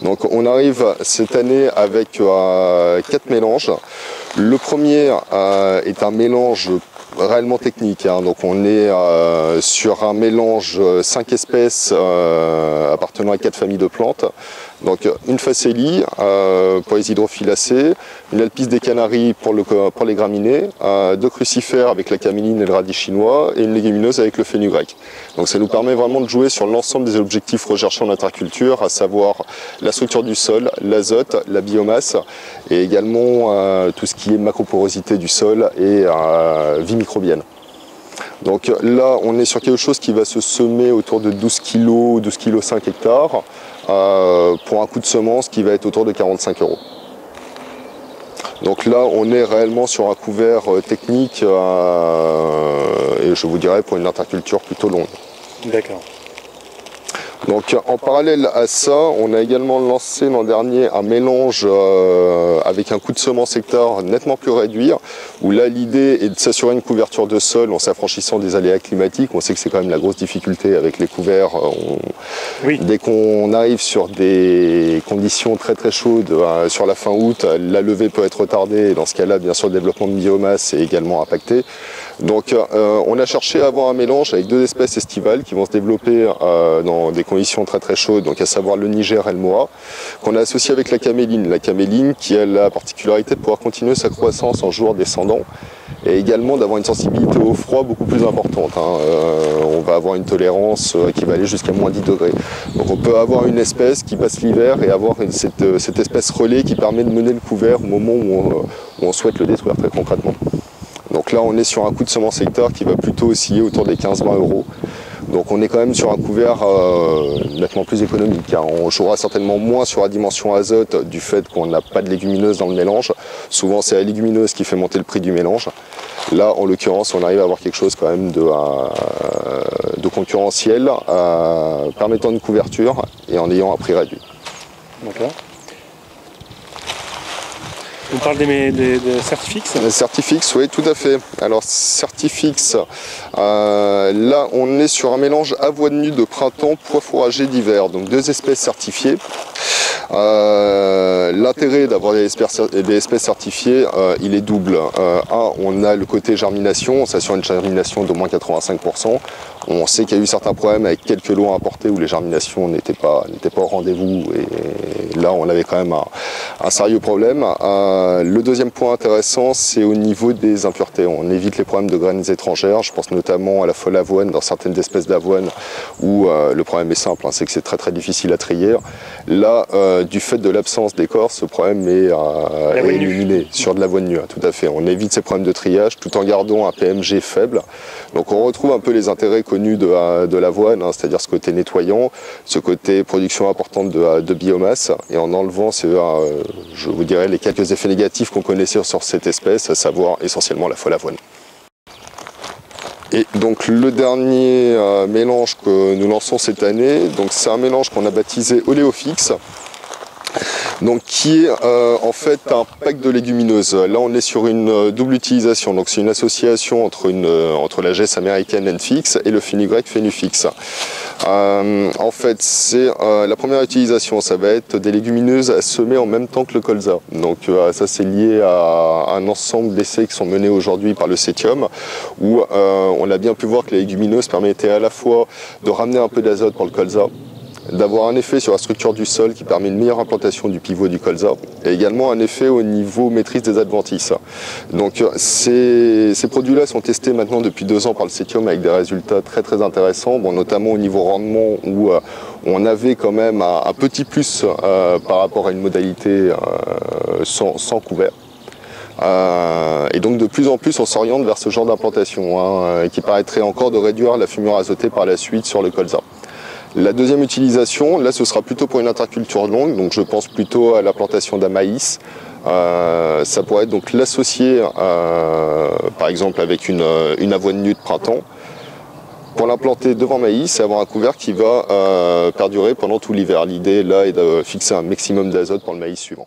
Donc on arrive cette année avec 4 mélanges. Le premier est un mélange réellement technique, hein. Donc on est sur un mélange 5 espèces appartenant à 4 familles de plantes. Donc une facélie pour les hydrophilacées, une alpiste des Canaries pour les graminées, 2 crucifères avec la caméline et le radis chinois et une légumineuse avec le fenugrec. Donc ça nous permet vraiment de jouer sur l'ensemble des objectifs recherchés en interculture, à savoir la structure du sol, l'azote, la biomasse et également tout ce qui est macroporosité du sol et vie microbienne. Donc là on est sur quelque chose qui va se semer autour de 12 kg, 12 kg 5 hectares. Pour un coût de semence qui va être autour de 45 €. Donc là, on est réellement sur un couvert technique et je vous dirais pour une interculture plutôt longue. D'accord. Donc en parallèle à ça, on a également lancé l'an dernier un mélange avec un coût de semence hectare nettement plus réduit, où là l'idée est de s'assurer une couverture de sol en s'affranchissant des aléas climatiques. On sait que c'est quand même la grosse difficulté avec les couverts. Oui. Dès qu'on arrive sur des conditions très très chaudes sur la fin août, la levée peut être retardée et dans ce cas-là, bien sûr, le développement de biomasse est également impacté. Donc on a cherché à avoir un mélange avec 2 espèces estivales qui vont se développer dans des conditions très très chaudes, donc à savoir le Niger et le Moa, qu'on a associé avec la caméline. La caméline qui a la particularité de pouvoir continuer sa croissance en jours descendants et également d'avoir une sensibilité au froid beaucoup plus importante, hein. On va avoir une tolérance qui va aller jusqu'à moins 10 degrés. Donc on peut avoir une espèce qui passe l'hiver et avoir cette espèce relais qui permet de mener le couvert au moment où on souhaite le détruire très concrètement. Donc là on est sur un coût de semence hectare qui va plutôt osciller autour des 15-20 €. Donc on est quand même sur un couvert nettement plus économique, hein. On jouera certainement moins sur la dimension azote du fait qu'on n'a pas de légumineuses dans le mélange. Souvent c'est la légumineuse qui fait monter le prix du mélange. Là en l'occurrence on arrive à avoir quelque chose quand même de concurrentiel, permettant une couverture et en ayant un prix réduit. D'accord. On parle des Certifix. Les Certifix, oui, tout à fait. Alors, Certifix, là, on est sur un mélange avoine nue de printemps, pois fourragers d'hiver. Donc, 2 espèces certifiées. L'intérêt d'avoir des espèces certifiées, il est double. On a le côté germination, on s'assure une germination d'au moins 85%. On sait qu'il y a eu certains problèmes avec quelques lots importés où les germinations n'étaient pas au rendez-vous et là on avait quand même un sérieux problème. Le deuxième point intéressant, c'est au niveau des impuretés. On évite les problèmes de graines étrangères. Je pense notamment à la folle avoine dans certaines espèces d'avoine où le problème est simple, hein, c'est que c'est très très difficile à trier. Là, du fait de l'absence d'écorce, ce problème est éliminé sur de l'avoine nue, hein, tout à fait. On évite ces problèmes de triage tout en gardant un PMG faible. Donc on retrouve un peu les intérêts connus de l'avoine, hein, c'est-à-dire ce côté nettoyant, ce côté production importante de biomasse, et en enlevant, je vous dirais, les quelques effets négatifs qu'on connaissait sur cette espèce, à savoir essentiellement la folle avoine. Et donc le dernier mélange que nous lançons cette année, c'est un mélange qu'on a baptisé Oléofix. Donc qui est en fait un pack de légumineuses. Là on est sur une double utilisation, donc c'est une association entre la gesse américaine Enfix et le fenugrec Fenufix. En fait c'est la première utilisation, ça va être des légumineuses à semer en même temps que le colza. Donc ça c'est lié à un ensemble d'essais qui sont menés aujourd'hui par le Cetium, où on a bien pu voir que les légumineuses permettaient à la fois de ramener un peu d'azote pour le colza, d'avoir un effet sur la structure du sol qui permet une meilleure implantation du pivot du colza et également un effet au niveau maîtrise des adventices. Donc ces produits-là sont testés maintenant depuis 2 ans par le Cetium avec des résultats très très intéressants, notamment au niveau rendement où on avait quand même un petit plus par rapport à une modalité sans couvert. Et donc de plus en plus on s'oriente vers ce genre d'implantation qui permettrait encore de réduire la fumure azotée par la suite sur le colza. La deuxième utilisation, là ce sera plutôt pour une interculture longue, donc je pense plutôt à la plantation d'un maïs. Ça pourrait être donc l'associer par exemple avec une avoine nue de printemps pour l'implanter devant maïs et avoir un couvert qui va perdurer pendant tout l'hiver. L'idée là est de fixer un maximum d'azote pour le maïs suivant.